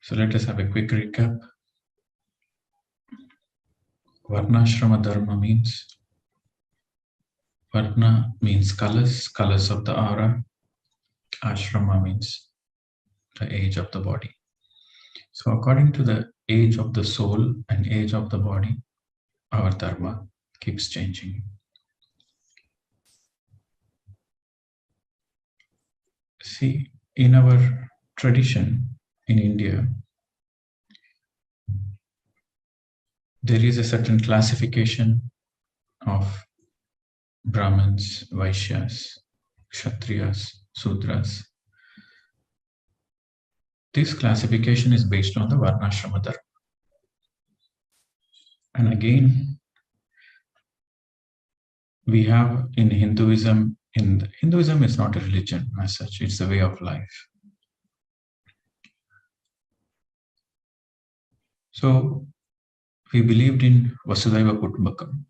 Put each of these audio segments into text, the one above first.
So let us have a quick recap. Varna Ashrama Dharma means Varna means colors, colors of the aura. Ashrama means the age of the body. So according to the age of the soul and age of the body, our dharma keeps changing. See, in our tradition in India, there is a certain classification of Brahmins, Vaishyas, Kshatriyas, Sudras. This classification is based on the Varna Ashrama Dharma. And again, we have in Hinduism, Hinduism is not a religion as such, it's a way of life. So we believed in Vasudhaiva Kutumbakam.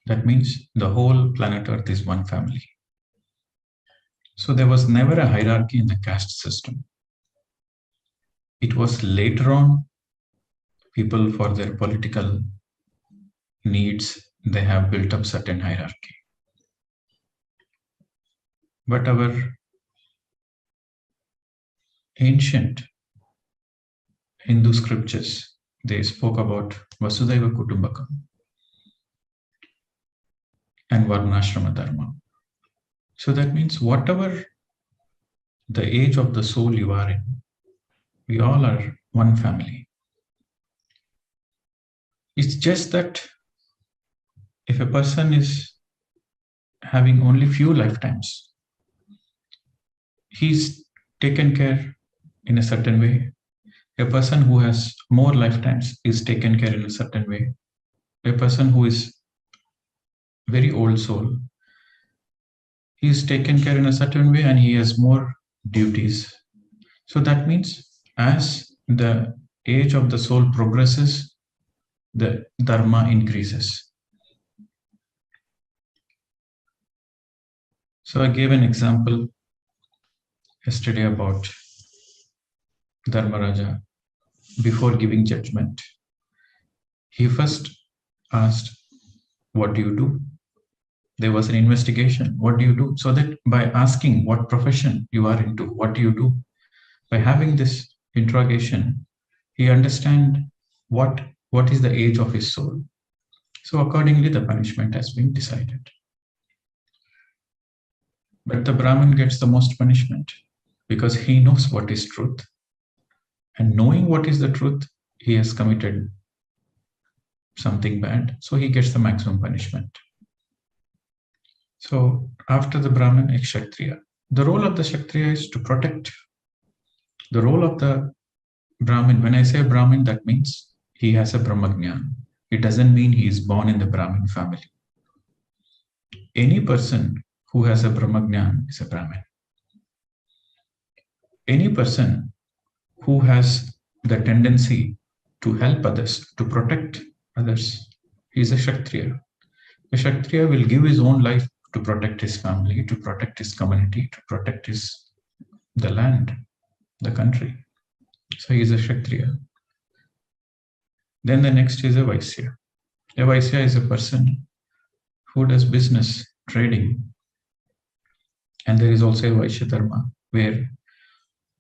That means the whole planet Earth is one family. So there was never a hierarchy in the caste system. It was later on, people for their political needs, they have built up certain hierarchy. But our ancient Hindu scriptures, they spoke about Vasudhaiva Kutumbakam and Varnashrama Dharma. So that means whatever the age of the soul you are in, we all are one family. It's just that if a person is having only few lifetimes, he's taken care in a certain way. A person who has more lifetimes is taken care in a certain way. A person who is very old soul, he is taken care in a certain way and he has more duties. So that means as the age of the soul progresses, the dharma increases. So I gave an example yesterday about Dharmaraja. Before giving judgment, he first asked, what do you do? There was an investigation. What do you do? So that by asking what profession you are into, what do you do? By having this interrogation, he understands what is the age of his soul. So accordingly, the punishment has been decided. But the Brahmin gets the most punishment because he knows what is truth. And knowing what is the truth, he has committed something bad. So he gets the maximum punishment. So after the Brahmin, a Kshatriya. The role of the Kshatriya is to protect. The role of the Brahmin, when I say Brahmin, that means he has a Brahmagyan. It doesn't mean he is born in the Brahmin family. Any person who has a Brahmagyan is a Brahmin. Any person who has the tendency to help others, to protect others, he is a Kshatriya. A Kshatriya will give his own life to protect his family, to protect his community, to protect the land, the country. So he is a Kshatriya. Then the next is a Vaishya. A Vaishya is a person who does business, trading. And there is also a Vaishya Dharma, where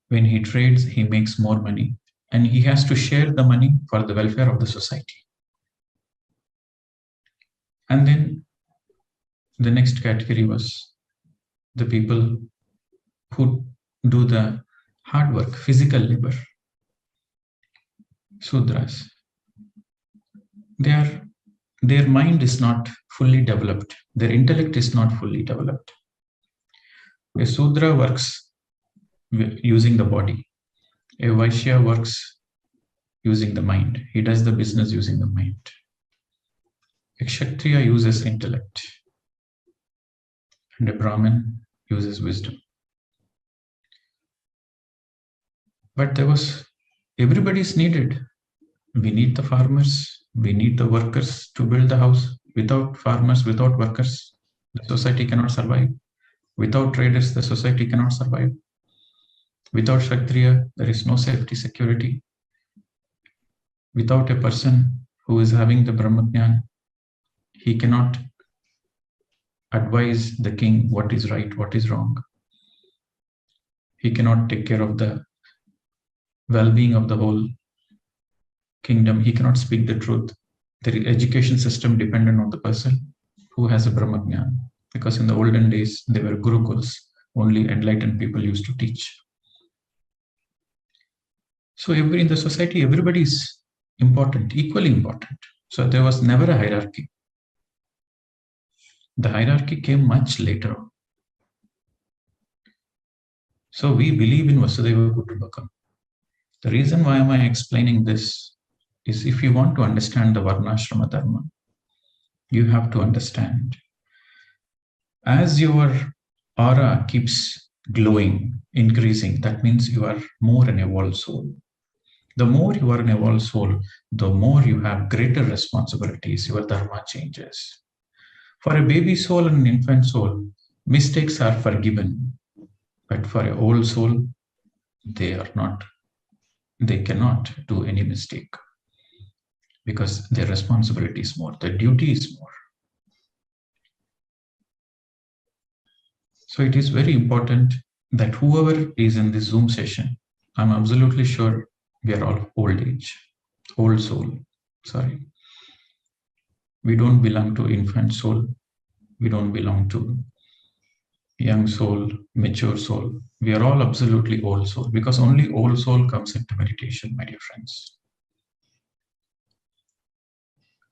when he trades, he makes more money and he has to share the money for the welfare of the society. And then the next category was the people who do the hard work, physical labor. Sudras. Their mind is not fully developed. Their intellect is not fully developed. A Sudra works using the body. A Vaishya works using the mind. He does the business using the mind. A Kshatriya uses intellect. And a Brahmin uses wisdom. But everybody is needed. We need the farmers. We need the workers to build the house. Without farmers, without workers, the society cannot survive. Without traders, the society cannot survive. Without Kshatriya, there is no safety, security. Without a person who is having the Brahmajnana, he cannot advise the king what is right, what is wrong. He cannot take care of the well-being of the whole kingdom. He cannot speak the truth. The education system dependent on the person who has a Brahmajnana. Because in the olden days, there were gurukuls. Only enlightened people used to teach. So in the society, everybody is important, equally important. So there was never a hierarchy. The hierarchy came much later on. So we believe in Vasudhaiva Kutumbakam. The reason why am I explaining this is if you want to understand the Varna Ashrama Dharma, you have to understand as your aura keeps glowing, increasing, that means you are more an evolved soul. The more you are an evolved soul, the more you have greater responsibilities, your dharma changes. For a baby soul and an infant soul, mistakes are forgiven. But for an old soul, they cannot do any mistake because their responsibility is more, their duty is more. So it is very important that whoever is in this Zoom session, I'm absolutely sure we are all old soul, sorry. We don't belong to infant soul. We don't belong to young soul, mature soul. We are all absolutely old soul because only old soul comes into meditation, my dear friends.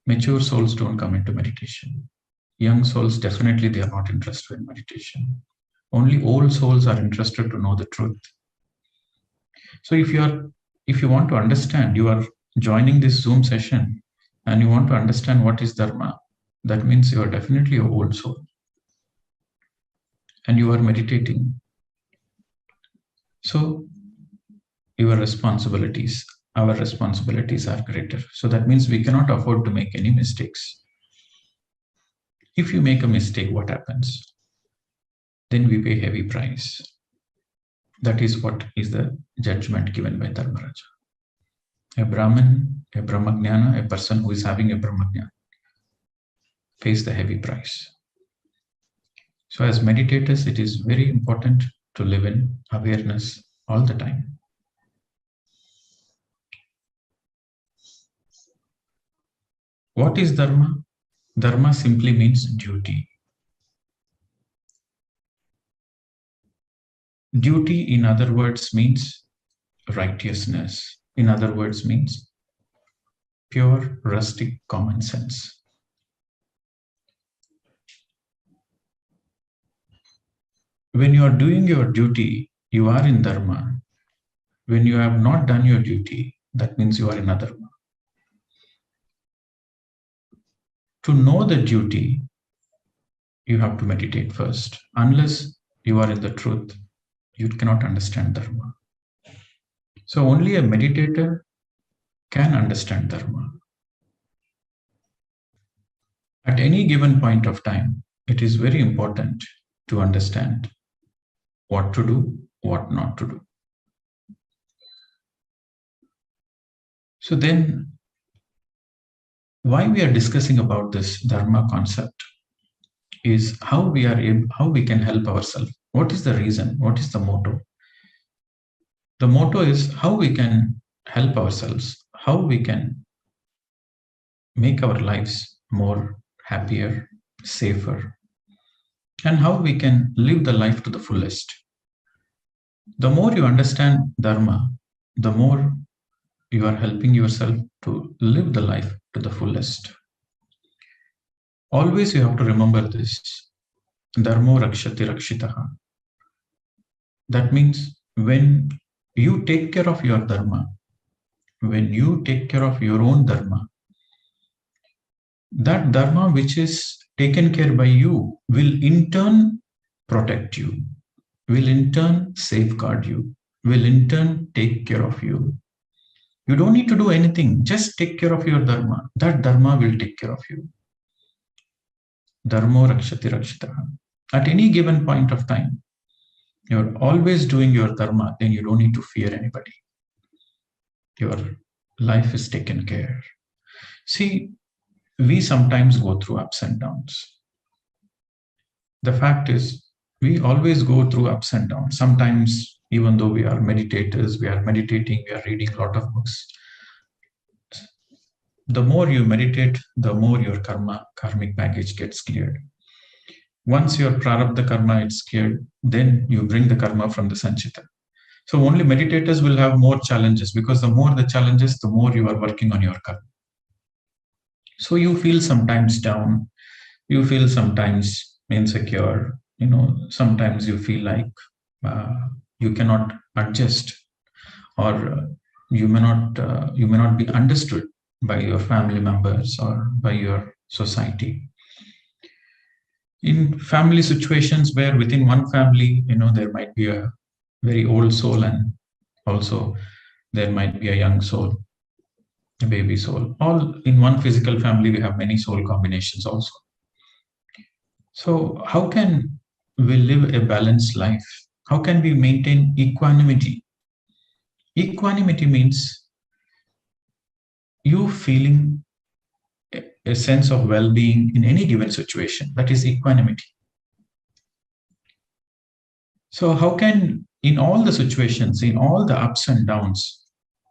Mature souls don't come into meditation. Young souls, definitely they are not interested in meditation. Only old souls are interested to know the truth. So if you want to understand, you are joining this Zoom session and you want to understand what is Dharma, that means you are definitely an old soul. And you are meditating. So your responsibilities, our responsibilities are greater. So that means we cannot afford to make any mistakes. If you make a mistake, what happens? Then we pay heavy price. That is what is the judgment given by Dharmaraja. A Brahman, a Brahmajnana, a person who is having a Brahmajnana pays the heavy price. So as meditators, it is very important to live in awareness all the time. What is Dharma? Dharma simply means duty. Duty, in other words, means righteousness. In other words, means pure, rustic common sense. When you are doing your duty, you are in Dharma. When you have not done your duty, that means you are in Adharma. To know the duty, you have to meditate first. Unless you are in the truth, you cannot understand Dharma. So only a meditator can understand Dharma. At any given point of time, it is very important to understand what to do, what not to do. So then, why we are discussing about this Dharma concept is how we can help ourselves. What is the reason? What is the motto? The motto is how we can help ourselves, how we can make our lives more happier, safer, and how we can live the life to the fullest. The more you understand Dharma, the more you are helping yourself to live the life to the fullest. Always you have to remember this. Dharmo rakshati rakshitaha. That means when you take care of your Dharma, when you take care of your own Dharma, that Dharma which is taken care by you will in turn protect you, will in turn safeguard you, will in turn take care of you. You don't need to do anything, just take care of your Dharma. That Dharma will take care of you. Dharmo rakshati rakshitaha. At any given point of time, you're always doing your dharma, then you don't need to fear anybody. Your life is taken care. See, we sometimes go through ups and downs. The fact is, we always go through ups and downs. Sometimes, even though we are meditators, we are meditating, we are reading a lot of books. The more you meditate, the more your karmic baggage gets cleared. Once your prarabdha karma is cleared, then you bring the karma from the sanchita. So only meditators will have more challenges, because the more the challenges, the more you are working on your karma. So you feel sometimes down, you feel sometimes insecure, sometimes you feel like you cannot adjust, or you may not be understood by your family members or by your society. In family situations where within one family, there might be a very old soul, and also there might be a young soul, a baby soul. All in one physical family, we have many soul combinations also. So how can we live a balanced life? How can we maintain equanimity? Equanimity means you feeling a sense of well-being in any given situation. That is equanimity. So how can, in all the situations, in all the ups and downs,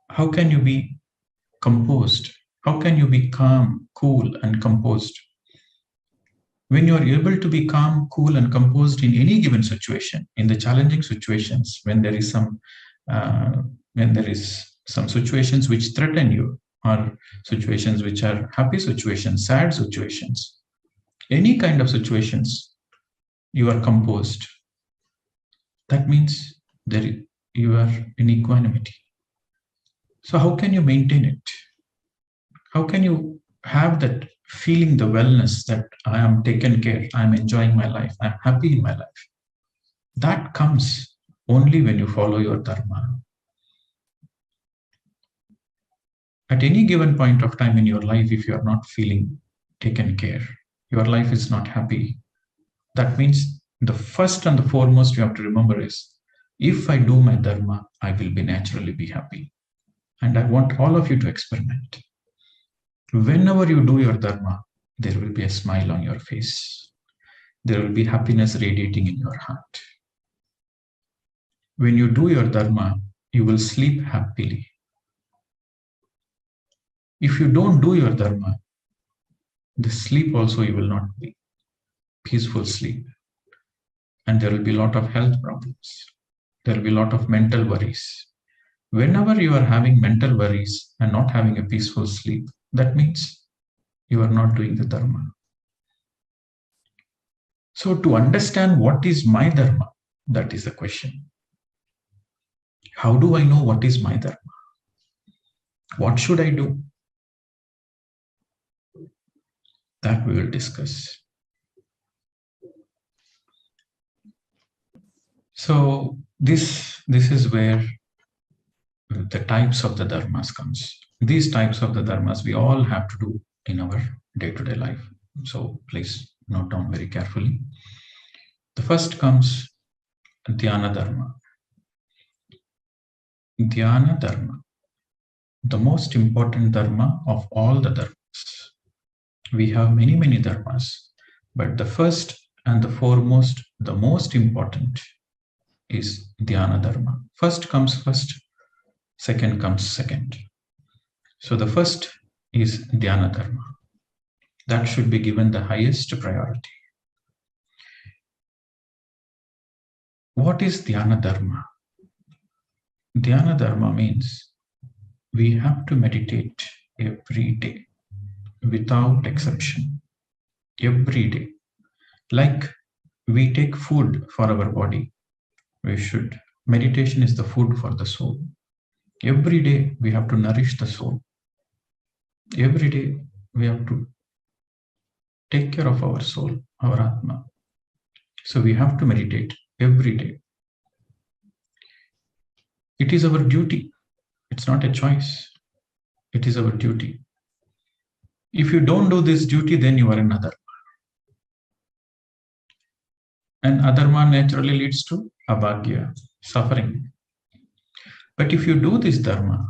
how can you be composed? How can you be calm, cool, and composed? When you are able to be calm, cool, and composed in any given situation, in the challenging situations, when there is some situations which threaten you, or situations which are happy situations, sad situations, any kind of situations, you are composed. That means you are in equanimity. So how can you maintain it? How can you have that feeling, the wellness that I am taken care, I am enjoying my life, I am happy in my life? That comes only when you follow your dharma. At any given point of time in your life, if you are not feeling taken care, your life is not happy, that means the first and the foremost you have to remember is, if I do my dharma, I will naturally be happy. And I want all of you to experiment. Whenever you do your dharma, there will be a smile on your face. There will be happiness radiating in your heart. When you do your dharma, you will sleep happily. If you don't do your dharma, the sleep also you will not be peaceful sleep. And there will be a lot of health problems. There will be a lot of mental worries. Whenever you are having mental worries and not having a peaceful sleep, that means you are not doing the dharma. So to understand what is my dharma, that is the question. How do I know what is my dharma? What should I do? That we will discuss. So this is where the types of the dharmas comes. These types of the dharmas we all have to do in our day-to-day life. So please note down very carefully. The first comes Dhyana Dharma. Dhyana Dharma, the most important dharma of all the dharmas. We have many dharmas, but the first and the foremost, the most important is Dhyana Dharma. First comes first, second comes second. So the first is Dhyana Dharma. That should be given the highest priority. What is Dhyana Dharma? Dhyana Dharma means we have to meditate every day without exception. Every day. Like we take food for our body, meditation is the food for the soul. Every day we have to nourish the soul. Every day we have to take care of our soul, our Atma. So we have to meditate every day. It is our duty. It's not a choice. It is our duty. If you don't do this duty, then you are in adharma. And adharma naturally leads to abhagya, suffering. But if you do this dharma,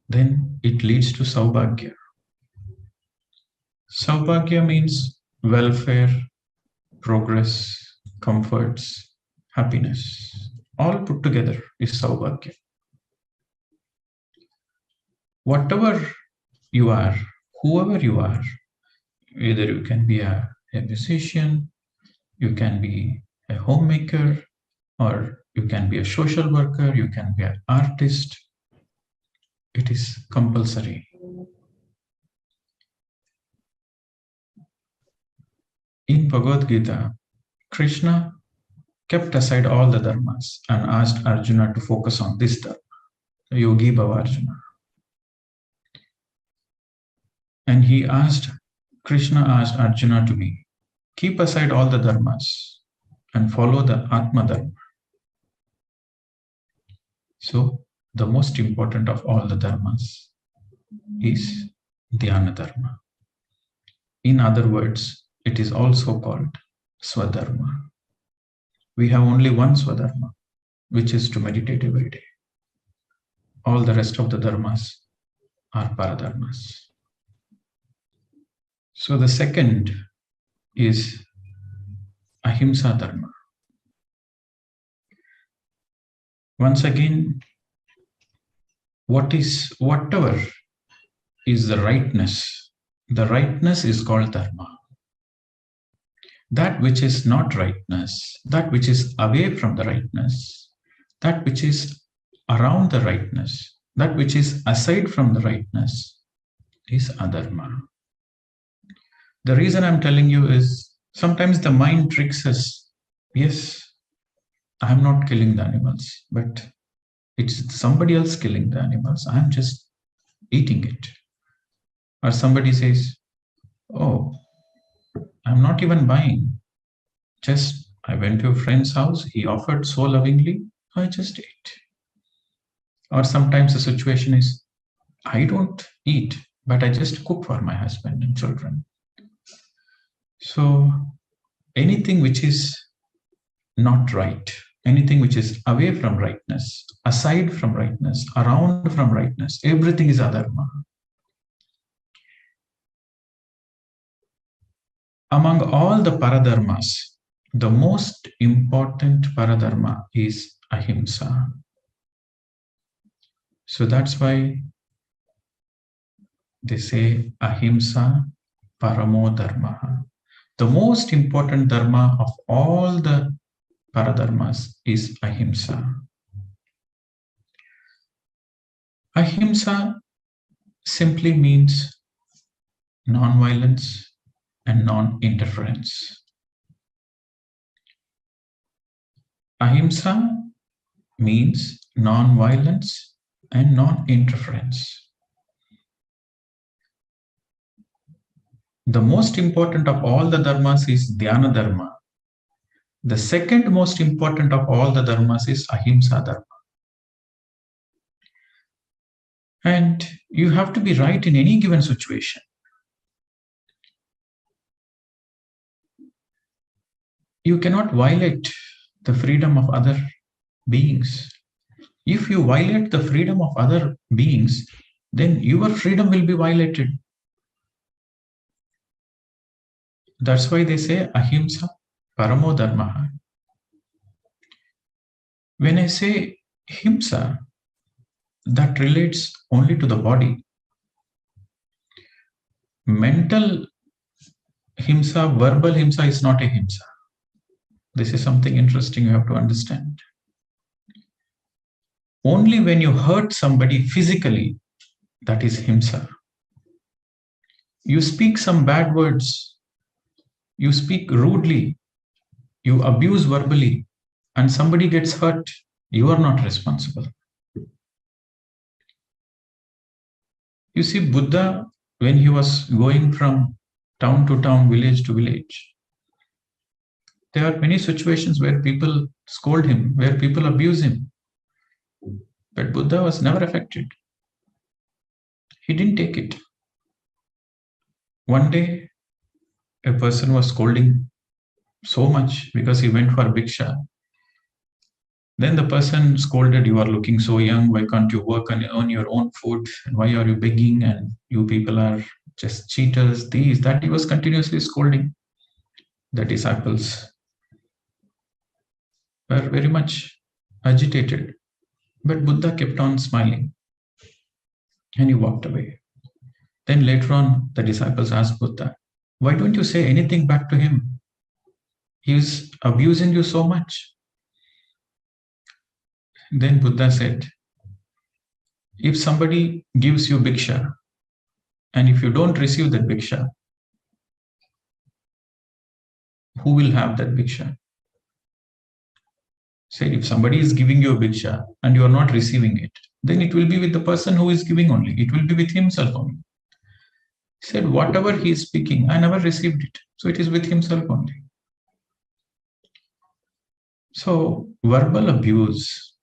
then it leads to saubhagya. Saubhagya means welfare, progress, comforts, happiness. All put together is saubhagya. Whatever you are, whoever you are, either you can be a musician, you can be a homemaker, or you can be a social worker, you can be an artist. It is compulsory. In Bhagavad Gita, Krishna kept aside all the dharmas and asked Arjuna to focus on this dharma, Yogi Bhava Arjuna. And Krishna asked Arjuna to keep aside all the dharmas and follow the Atma Dharma. So, the most important of all the dharmas is Dhyana Dharma. In other words, it is also called Swadharma. We have only one Swadharma, which is to meditate every day. All the rest of the dharmas are paradharmas. So the second is Ahimsa Dharma. Once again, whatever is the rightness is called dharma. That which is not rightness, that which is away from the rightness, that which is around the rightness, that which is aside from the rightness is adharma. The reason I'm telling you is sometimes the mind tricks us. Yes, I'm not killing the animals, but it's somebody else killing the animals. I'm just eating it. Or somebody says, oh, I'm not even buying. Just I went to a friend's house. He offered so lovingly. I just ate. Or sometimes the situation is, I don't eat, but I just cook for my husband and children. So anything which is not right, anything which is away from rightness, aside from rightness, around from rightness, everything is adharma. Among all the paradharmas, the most important paradharma is ahimsa. So that's why they say ahimsa paramo dharma. The most important dharma of all the paradharmas is ahimsa. Ahimsa simply means non-violence and non-interference. Ahimsa means non-violence and non-interference. The most important of all the dharmas is Dhyana Dharma. The second most important of all the dharmas is Ahimsa Dharma. And you have to be right in any given situation. You cannot violate the freedom of other beings. If you violate the freedom of other beings, then your freedom will be violated. That's why they say ahimsa paramo dharma. When I say himsa, that relates only to the body. Mental himsa, verbal himsa is not a himsa. This is something interesting you have to understand. Only when you hurt somebody physically, that is himsa. You speak some bad words, you speak rudely, you abuse verbally, and somebody gets hurt, you are not responsible. You see, Buddha, when he was going from town to town, village to village, there are many situations where people scold him, where people abuse him. But Buddha was never affected. He didn't take it. One day, a person was scolding so much because he went for Bhiksha. Then the person scolded, "You are looking so young. Why can't you work and earn your own food? And why are you begging? And you people are just cheaters." These, that he was continuously scolding. The disciples were very much agitated. But Buddha kept on smiling and he walked away. Then later on, the disciples asked Buddha, "Why don't you say anything back to him? He is abusing you so much." Then Buddha said, "If somebody gives you Bhiksha, and if you don't receive that Bhiksha, who will have that Bhiksha?" Said, if somebody is giving you a Bhiksha and you are not receiving it, then it will be with the person who is giving only. It will be with himself only. He said, whatever he is speaking, I never received it. So it is with himself only. So verbal abuse,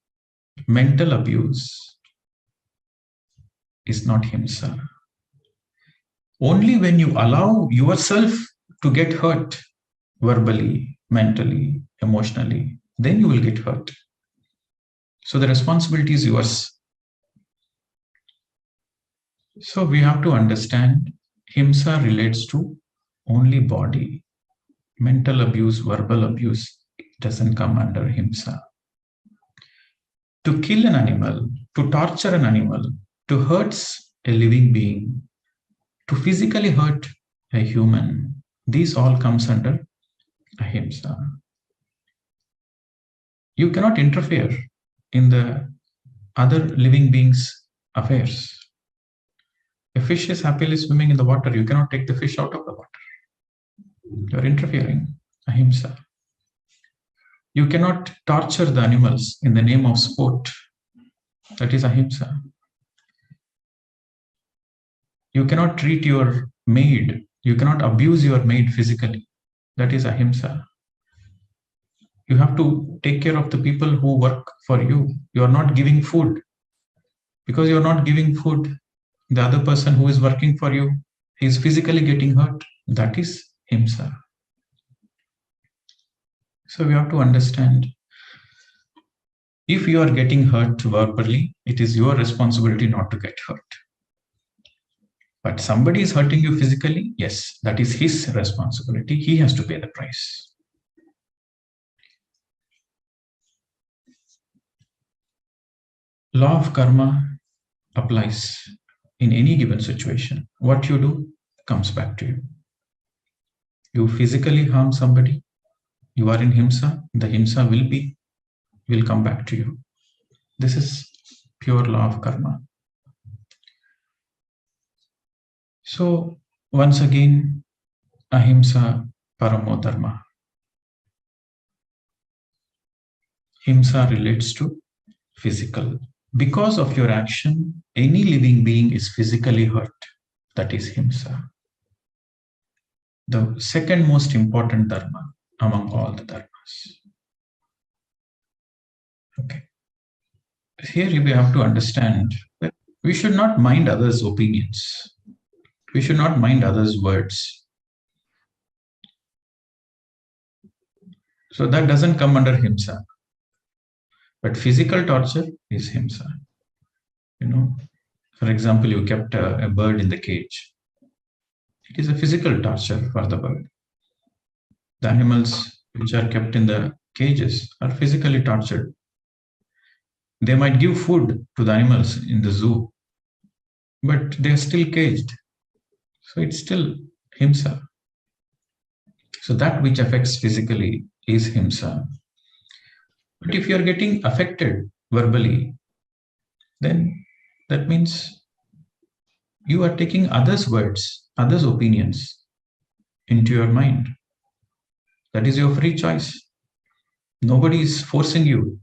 mental abuse is not Ahimsa. Only when you allow yourself to get hurt verbally, mentally, emotionally, then you will get hurt. So the responsibility is yours. So we have to understand Ahimsa relates to only body. Mental abuse, verbal abuse doesn't come under Ahimsa. To kill an animal, to torture an animal, to hurt a living being, to physically hurt a human, these all comes under Ahimsa. You cannot interfere in the other living beings' affairs. A fish is happily swimming in the water. You cannot take the fish out of the water. You are interfering. Ahimsa. You cannot torture the animals in the name of sport. That is Ahimsa. You cannot treat your maid. You cannot abuse your maid physically. That is Ahimsa. You have to take care of the people who work for you. You are not giving food. Because you are not giving food, the other person who is working for you, he is physically getting hurt. That is Ahimsa. So we have to understand, if you are getting hurt verbally, it is your responsibility not to get hurt. But somebody is hurting you physically, yes, that is his responsibility. He has to pay the price. Law of karma applies in any given situation. What you do comes back to you. You physically harm somebody, you are in Ahimsa, the Ahimsa will come back to you. This is pure law of karma. So once again, Ahimsa Paramo Dharma. Ahimsa relates to physical. Because of your action, any living being is physically hurt. That is Ahimsa. The second most important dharma among all the dharmas. Okay. Here we have to understand that we should not mind others' opinions. We should not mind others' words. So that doesn't come under Ahimsa. But physical torture is Ahimsa. For example, you kept a bird in the cage. It is a physical torture for the bird. The animals which are kept in the cages are physically tortured. They might give food to the animals in the zoo, but they are still caged. So it's still Ahimsa. So that which affects physically is Ahimsa. But if you are getting affected verbally, then that means you are taking others' words, others' opinions into your mind. That is your free choice. Nobody is forcing you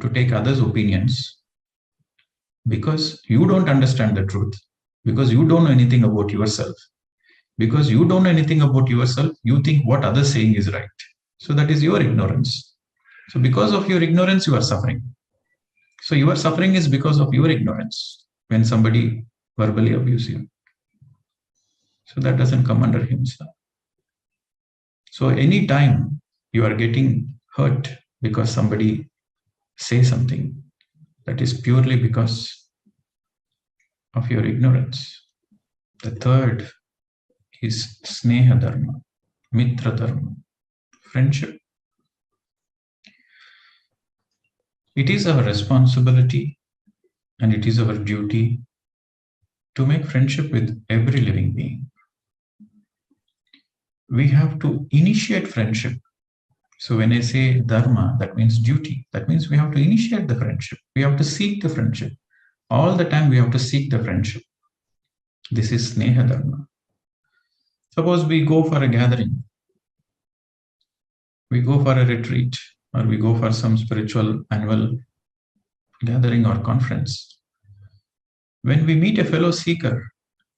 to take others' opinions because you don't understand the truth, because you don't know anything about yourself. Because you don't know anything about yourself, you think what others saying is right. So that is your ignorance. So because of your ignorance, you are suffering. So your suffering is because of your ignorance when somebody verbally abuses you. So that doesn't come under Ahimsa. So anytime you are getting hurt because somebody says something, that is purely because of your ignorance. The third is Sneha Dharma, Mitra Dharma, friendship. It is our responsibility and it is our duty to make friendship with every living being. We have to initiate friendship. So when I say dharma, that means duty. That means we have to initiate the friendship. We have to seek the friendship. All the time we have to seek the friendship. This is Sneha Dharma. Suppose we go for a gathering, we go for a retreat, or we go for some spiritual annual gathering or conference. When we meet a fellow seeker,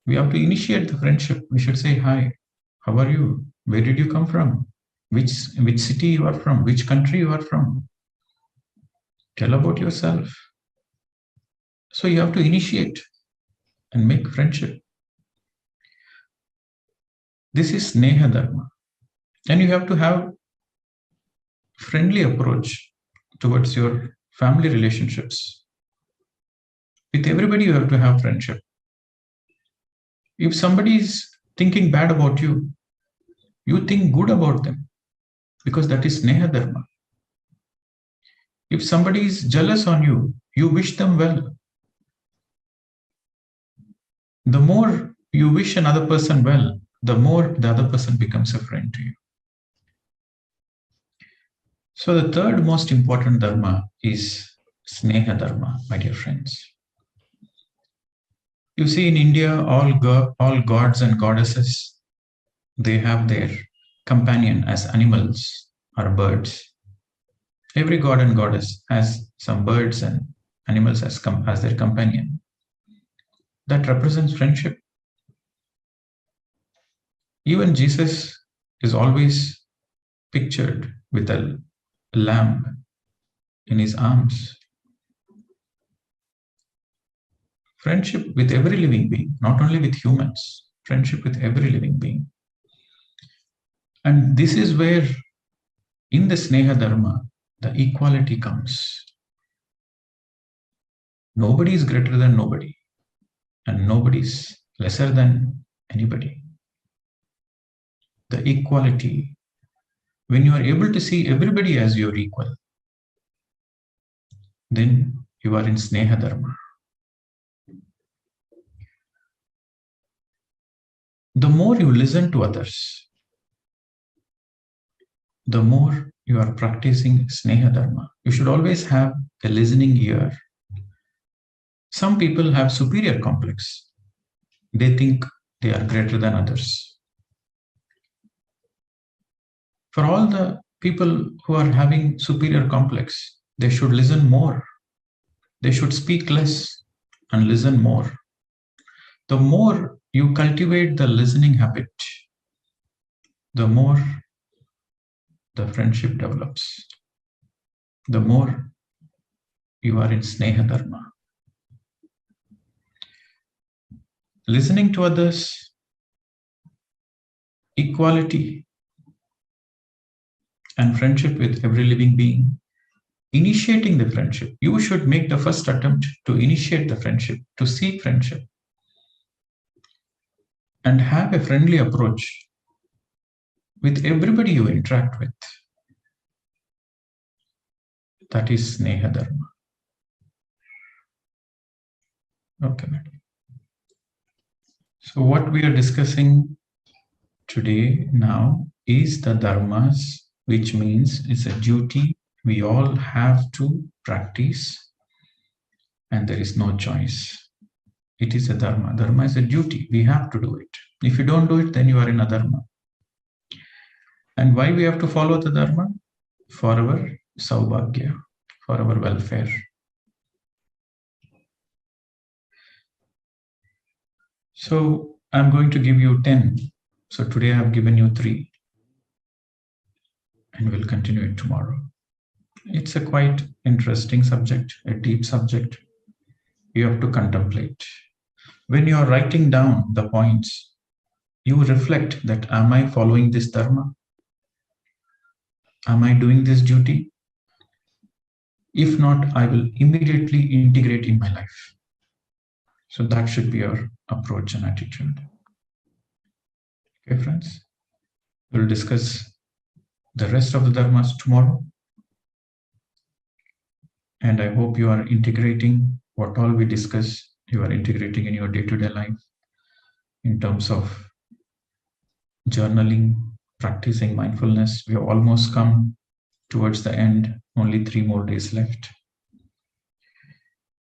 we have to initiate the friendship. We should say, hi, how are you? Where did you come from? Which city you are from? Which country you are from? Tell about yourself. So you have to initiate and make friendship. This is Sneha Dharma. And you have to have friendly approach towards your family relationships. With everybody you have to have friendship. If somebody is thinking bad about you, you think good about them, because that is Sneha Dharma. If somebody is jealous on you, you wish them well. The more you wish another person well, the more the other person becomes a friend to you. So the third most important dharma is Sneha Dharma, my dear friends. You see, in India, all gods and goddesses, they have their companion as animals or birds. Every god and goddess has some birds and animals as their companion. That represents friendship. Even Jesus is always pictured with a lamb in his arms. Friendship with every living being, not only with humans, friendship with every living being. And this is where, in the Sneha Dharma, the equality comes. Nobody is greater than nobody, and nobody is lesser than anybody. The equality, when you are able to see everybody as your equal, then you are in Sneha Dharma. The more you listen to others, the more you are practicing Sneha Dharma. You should always have a listening ear. Some people have superior complex. They think they are greater than others. For all the people who are having superior complex, they should listen more. They should speak less and listen more. The more you cultivate the listening habit, the more the friendship develops. The more you are in Sneha Dharma. Listening to others, equality, and friendship with every living being. Initiating the friendship. You should make the first attempt to initiate the friendship, to seek friendship, and have a friendly approach with everybody you interact with. That is Sneha Dharma. Okay. So what we are discussing today now is the dharmas, which means it's a duty we all have to practice, and there is no choice. It is a dharma. Dharma is a duty. We have to do it. If you don't do it, then you are in a dharma. And why we have to follow the dharma? For our saubhagya, for our welfare. So I'm going to give you 10. So today I have given you 3. And we'll continue it tomorrow. It's a quite interesting subject, a deep subject. You have to contemplate. When you are writing down the points, you reflect that, am I following this dharma? Am I doing this duty? If not, I will immediately integrate in my life. So that should be our approach and attitude. Okay, friends? We'll discuss the rest of the dharmas tomorrow. And I hope you are integrating what all we discuss, you are integrating in your day-to-day life in terms of journaling, practicing mindfulness. We have almost come towards the end, only 3 more days left.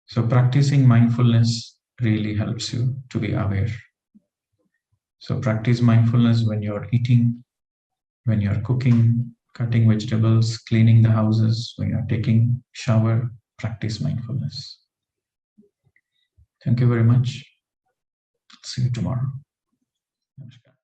So practicing mindfulness really helps you to be aware. So practice mindfulness when you're eating, when you're cooking, cutting vegetables, cleaning the houses, when you're taking shower, practice mindfulness. Thank you very much. See you tomorrow. Namaskar.